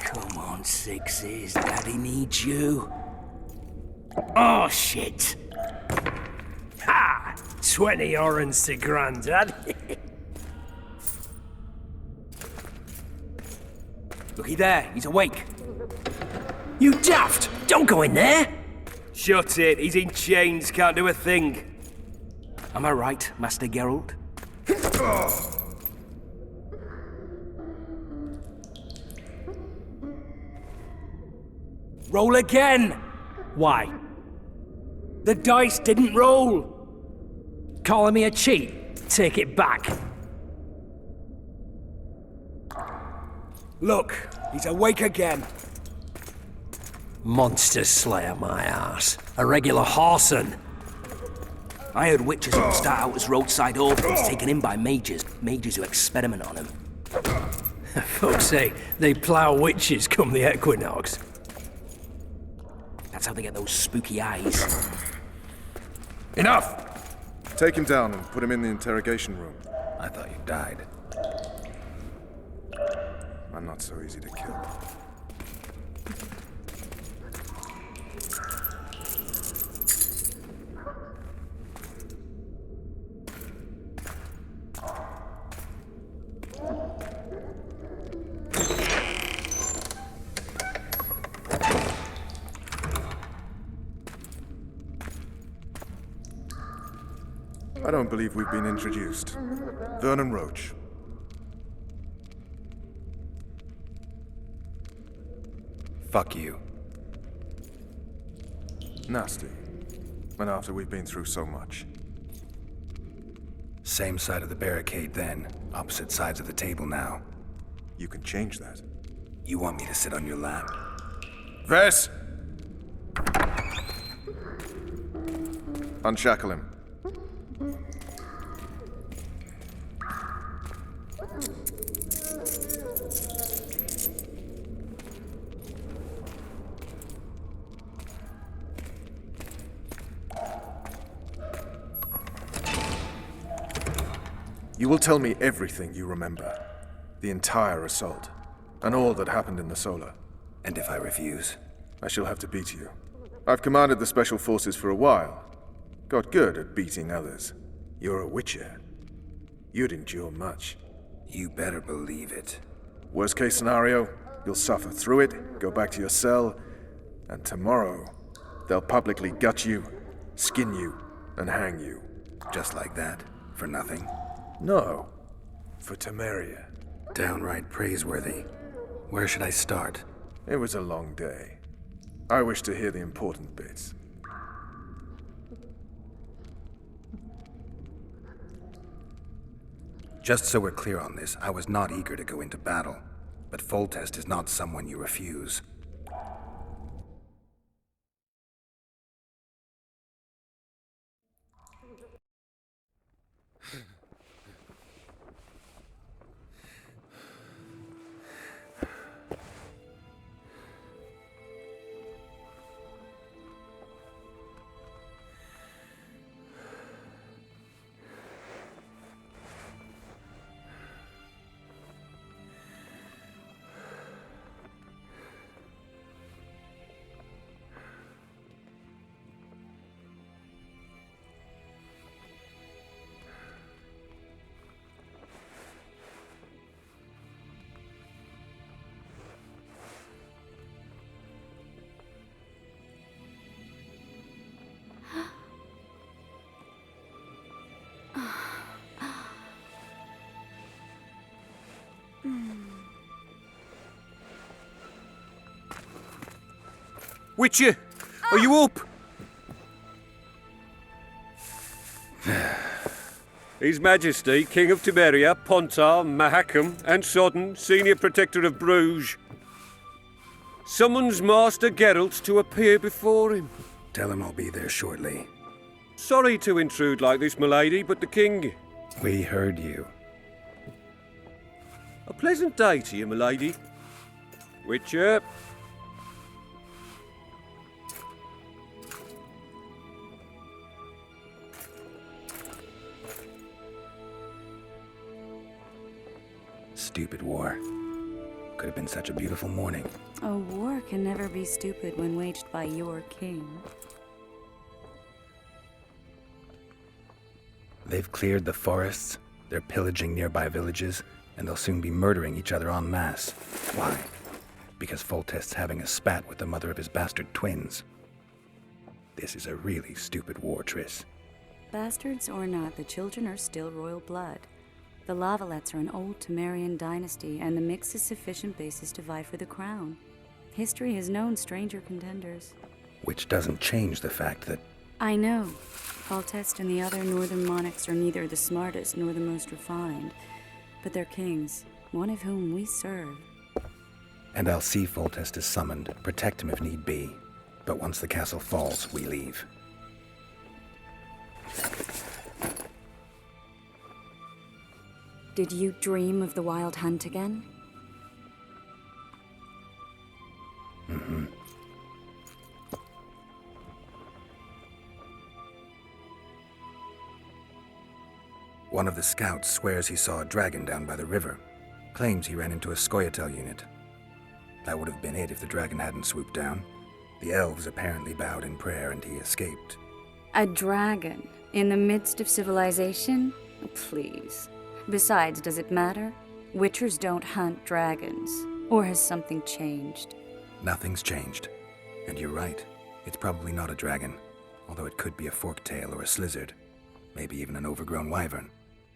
Come on, Sixes. Daddy needs you. Oh, shit. Ha! 20 orange to Grandad. Looky there, he's awake. You daft! Don't go in there! Shut it, he's in chains, can't do a thing. Am I right, Master Geralt? Roll again! Why? The dice didn't roll! Calling me a cheat? Take it back. Look, he's awake again. Monster Slayer, my ass. A regular Horson. I heard witches who start out as roadside orphans taken in by mages. Mages who experiment on them. Folks say they plough witches come the equinox. That's how they get those spooky eyes. Enough! Take him down and put him in the interrogation room. I thought you died. I'm not so easy to kill. I don't believe we've been introduced. Vernon Roach. Fuck you. Nasty. And after we've been through so much. Same side of the barricade then. Opposite sides of the table now. You can change that. You want me to sit on your lap? Vess! Unshackle him. You will tell me everything you remember. The entire assault. And all that happened in the Solar. And if I refuse? I shall have to beat you. I've commanded the Special Forces for a while. Got good at beating others. You're a Witcher. You'd endure much. You better believe it. Worst case scenario, you'll suffer through it, go back to your cell, and tomorrow, they'll publicly gut you, skin you, and hang you. Just like that? For nothing? No. For Temeria. Downright praiseworthy. Where should I start? It was a long day. I wish to hear the important bits. Just so we're clear on this, I was not eager to go into battle. But Foltest is not someone you refuse. Witcher, are you up? His Majesty, King of Temeria, Pontar, Mahakam, and Sodden, Senior Protector of Bruges. Summons Master Geralt to appear before him. Tell him I'll be there shortly. Sorry to intrude like this, milady, but the king... We heard you. A pleasant day to you, milady. Witcher. Stupid war. Could have been such a beautiful morning. A war can never be stupid when waged by your king. They've cleared the forests, they're pillaging nearby villages, and they'll soon be murdering each other en masse. Why? Because Foltest's having a spat with the mother of his bastard twins. This is a really stupid war, Triss. Bastards or not, the children are still royal blood. The Lavalettes are an old Temerian dynasty, and the mix is sufficient basis to vie for the crown. History has known stranger contenders. Which doesn't change the fact that... I know. Foltest and the other northern monarchs are neither the smartest nor the most refined, but they're kings, one of whom we serve. And I'll see Foltest is summoned, protect him if need be. But once the castle falls, we leave. Did you dream of the Wild Hunt again? Mm-hmm. One of the scouts swears he saw a dragon down by the river. Claims he ran into a Scoia'tael unit. That would have been it if the dragon hadn't swooped down. The elves apparently bowed in prayer and he escaped. A dragon? In the midst of civilization? Please. Besides, does it matter? Witchers don't hunt dragons. Or has something changed? Nothing's changed. And you're right. It's probably not a dragon. Although it could be a forktail or a slizzard. Maybe even an overgrown wyvern.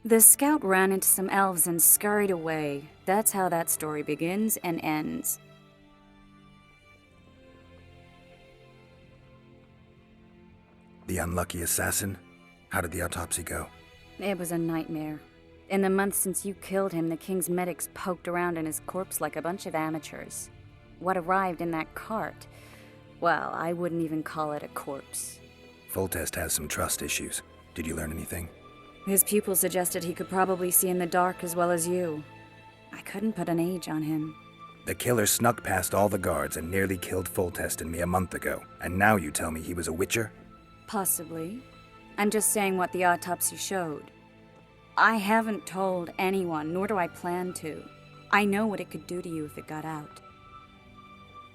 The scout ran into some elves and scurried away. That's how that story begins and ends. The unlucky assassin? How did the autopsy go? It was a nightmare. In the months since you killed him, the king's medics poked around in his corpse like a bunch of amateurs. What arrived in that cart? Well, I wouldn't even call it a corpse. Foltest has some trust issues. Did you learn anything? His pupil suggested he could probably see in the dark as well as you. I couldn't put an age on him. The killer snuck past all the guards and nearly killed Foltest and me a month ago. And now you tell me he was a witcher? Possibly. I'm just saying what the autopsy showed. I haven't told anyone, nor do I plan to. I know what it could do to you if it got out.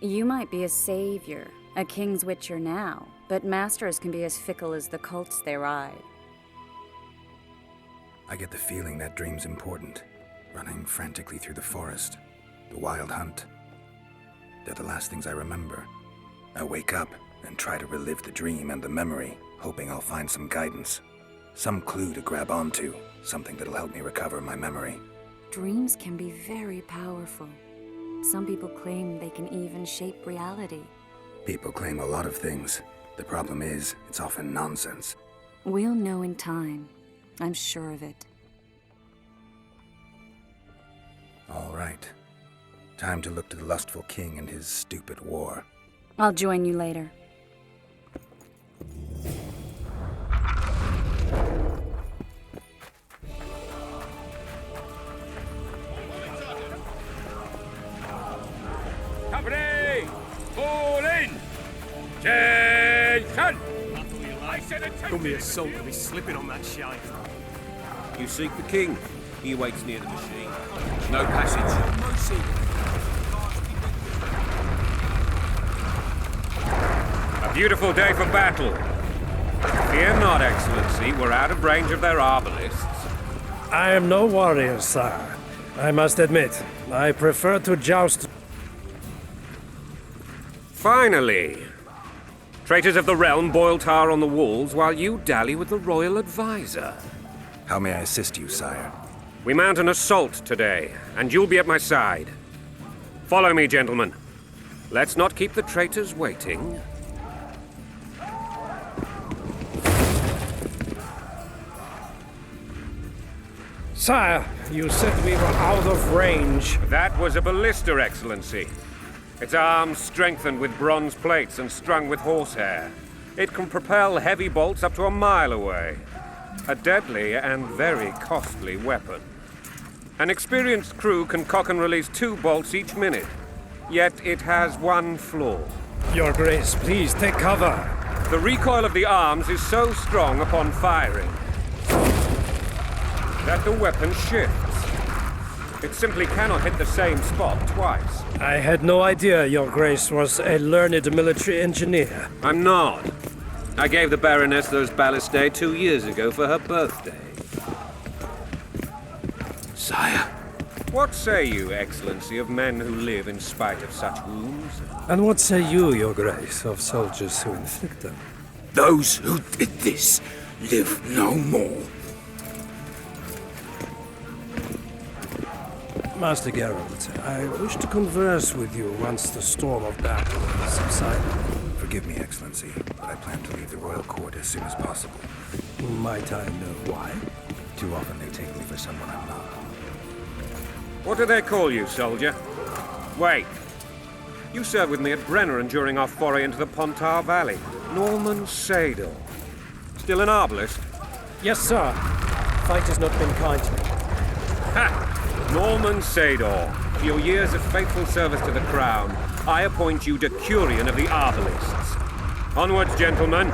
You might be a savior, a king's witcher now, but masters can be as fickle as the cults they ride. I get the feeling that dream's important. Running frantically through the forest. The wild hunt. They're the last things I remember. I wake up and try to relive the dream and the memory, hoping I'll find some guidance. Some clue to grab onto. Something that'll help me recover my memory. Dreams can be very powerful. Some people claim they can even shape reality. People claim a lot of things. The problem is, it's often nonsense. We'll know in time. I'm sure of it. All right. Time to look to the lustful king and his stupid war. I'll join you later. Company! Fall in! Attention! Don't be a soul to be slipping on that shite. You seek the king. He waits near the machine. No passage. A beautiful day for battle. Fear not, Excellency. We're out of range of their arbalists. I am no warrior, sire. I must admit, I prefer to joust. Finally! Traitors of the realm boil tar on the walls while you dally with the royal advisor. How may I assist you, sire? We mount an assault today, and you'll be at my side. Follow me, gentlemen. Let's not keep the traitors waiting. Sire, you said we were out of range. That was a ballista, Excellency. Its arms strengthened with bronze plates and strung with horsehair. It can propel heavy bolts up to a mile away. A deadly and very costly weapon. An experienced crew can cock and release 2 bolts each minute. Yet it has one flaw. Your Grace, please take cover. The recoil of the arms is so strong upon firing that the weapon shifts. It simply cannot hit the same spot twice. I had no idea Your Grace was a learned military engineer. I'm not. I gave the Baroness those ballistae 2 years ago for her birthday. Sire. What say you, Excellency, of men who live in spite of such wounds? And what say you, Your Grace, of soldiers who inflict them? Those who did this live no more. Master Geralt, I wish to converse with you once the storm of battle has subsided. Forgive me, Excellency, but I plan to leave the royal court as soon as possible. Might I know why? Too often they take me for someone I'm not. What do they call you, soldier? Wait. You served with me at Brenner and during our foray into the Pontar Valley. Norman Sador. Still an arbalist? Yes, sir. Fight has not been kind to me. Ha! Norman Sador. For your years of faithful service to the Crown, I appoint you Decurion of the Arbalists. Onwards, gentlemen.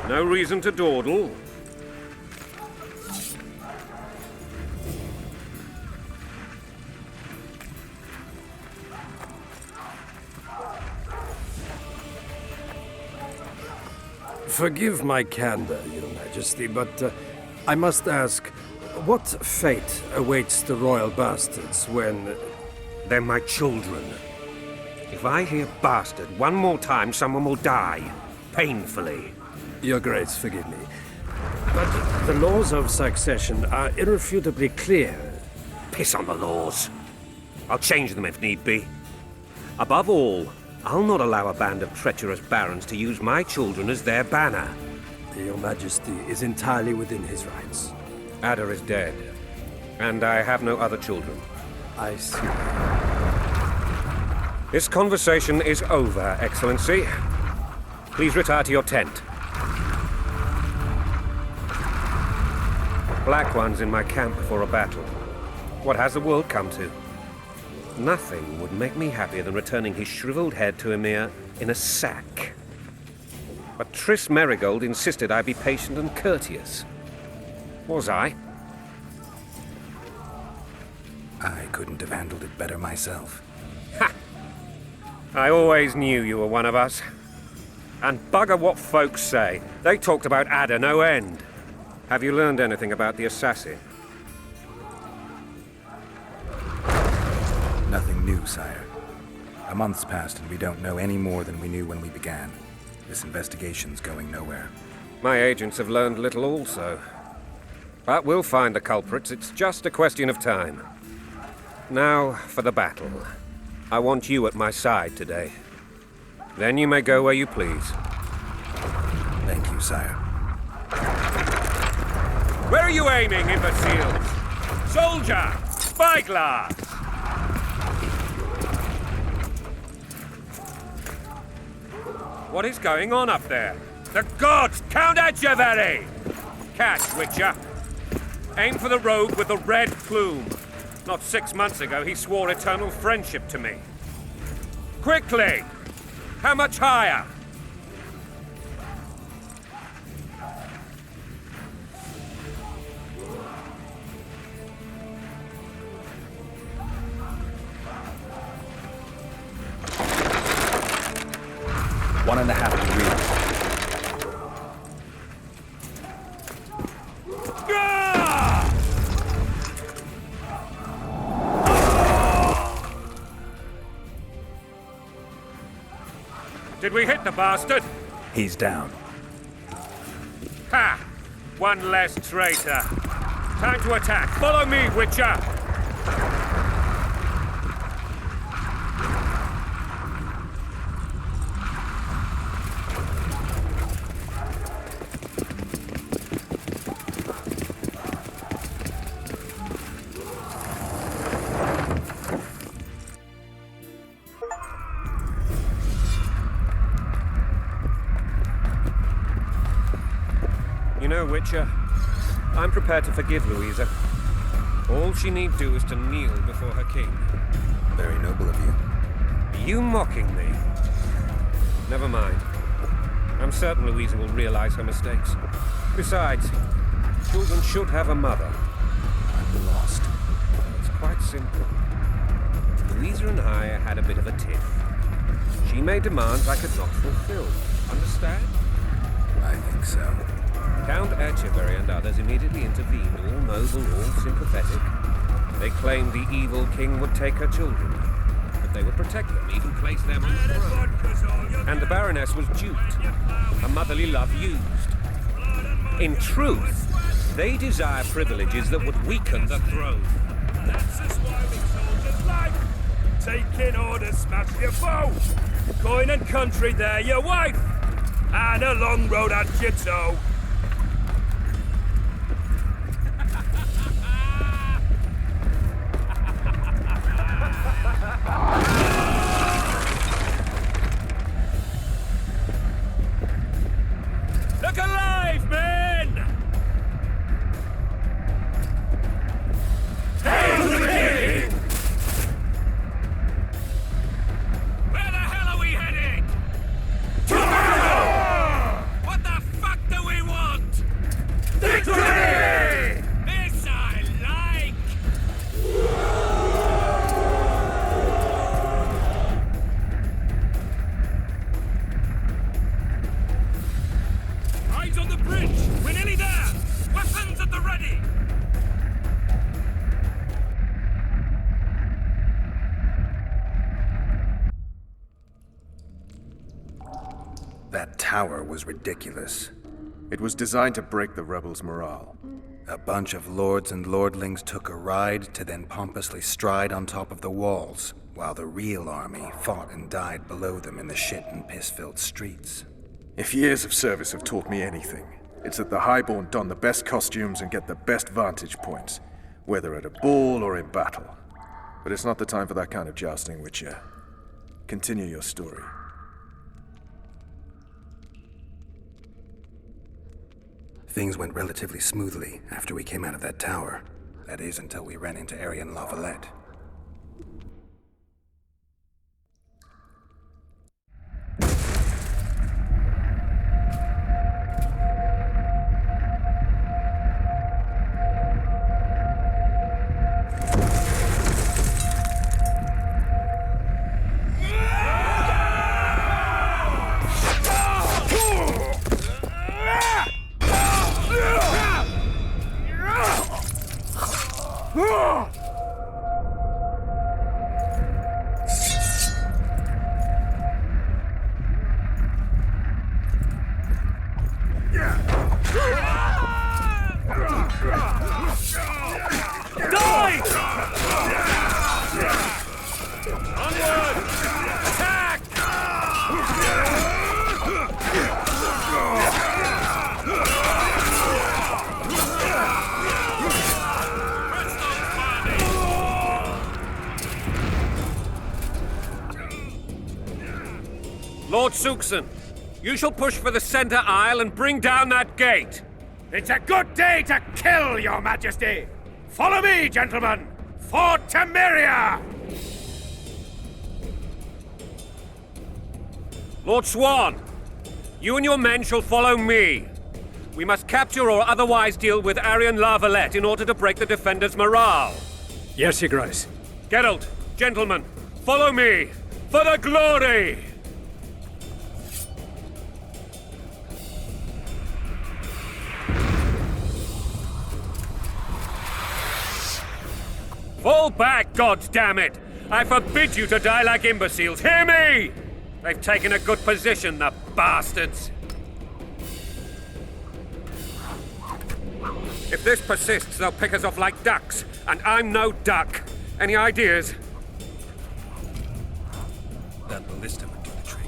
No reason to dawdle. Forgive my candor, Your Majesty, but I must ask, what fate awaits the royal bastards when... They're my children. If I hear bastard one more time, someone will die. Painfully. Your Grace, forgive me. But the laws of succession are irrefutably clear. Piss on the laws. I'll change them if need be. Above all, I'll not allow a band of treacherous barons to use my children as their banner. Your Majesty is entirely within his rights. Ada is dead, and I have no other children. I see. This conversation is over, Excellency. Please retire to your tent. Black One's in my camp before a battle. What has the world come to? Nothing would make me happier than returning his shriveled head to Emir in a sack. But Triss Merigold insisted I be patient and courteous. Was I? I couldn't have handled it better myself. Ha! I always knew you were one of us. And bugger what folks say. They talked about Ada no end. Have you learned anything about the assassin? Nothing new, sire. A month's passed and we don't know any more than we knew when we began. This investigation's going nowhere. My agents have learned little also. But we'll find the culprits. It's just a question of time. Now for the battle. I want you at my side today. Then you may go where you please. Thank you, sire. Where are you aiming, imbeciles? Soldier! Spyglass! What is going on up there? The gods! Count Etcheverry! Catch, Witcher. Aim for the rogue with the red plume. Not 6 months ago, he swore eternal friendship to me. Quickly! How much higher? One and a half degrees. Did we hit the bastard? He's down. Ha! One less traitor. Time to attack. Follow me, Witcher! know, Witcher, I'm prepared to forgive Louisa. All she need do is to kneel before her king. Very noble of you. Are you mocking me? Never mind. I'm certain Louisa will realize her mistakes. Besides, children should have a mother. I'm lost. It's quite simple. Louisa and I had a bit of a tiff. She made demands I could not fulfill. Understand? I think so. Count Etcheverry and others immediately intervened, all noble, all sympathetic. They claimed the evil king would take her children, but they would protect them, even place them on the throne. And the Baroness was duped, her motherly love used. In truth, they desire privileges that would weaken the throne. That's a swarming soldier's life. Taking orders, smash your foe. Coin and country, they're your wife. And a long road at your toe. Look alive, men! Hail the king! Where the hell are we headed? Tomorrow! What the fuck do we want? Victory! This I like! Eyes on the bridge! We're nearly there! Weapons at the ready! That tower was ridiculous. It was designed to break the rebels' morale. A bunch of lords and lordlings took a ride to then pompously stride on top of the walls, while the real army fought and died below them in the shit and piss-filled streets. If years of service have taught me anything, it's that the highborn don the best costumes and get the best vantage points, whether at a ball or in battle. But it's not the time for that kind of jousting, Witcher. Continue your story. Things went relatively smoothly after we came out of that tower. That is, until we ran into Arian La Valette. Lord Suxon, you shall push for the center aisle and bring down that gate. It's a good day to kill, your majesty! Follow me, gentlemen! For Temeria! Lord Swan, you and your men shall follow me. We must capture or otherwise deal with Arian La Valette in order to break the defenders' morale. Yes, Your Grace. Geralt, gentlemen, follow me for the glory! Fall back, goddammit! I forbid you to die like imbeciles. Hear me! They've taken a good position, the bastards. If this persists, they'll pick us off like ducks, and I'm no duck. Any ideas? That ballista would do the trick.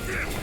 Yeah.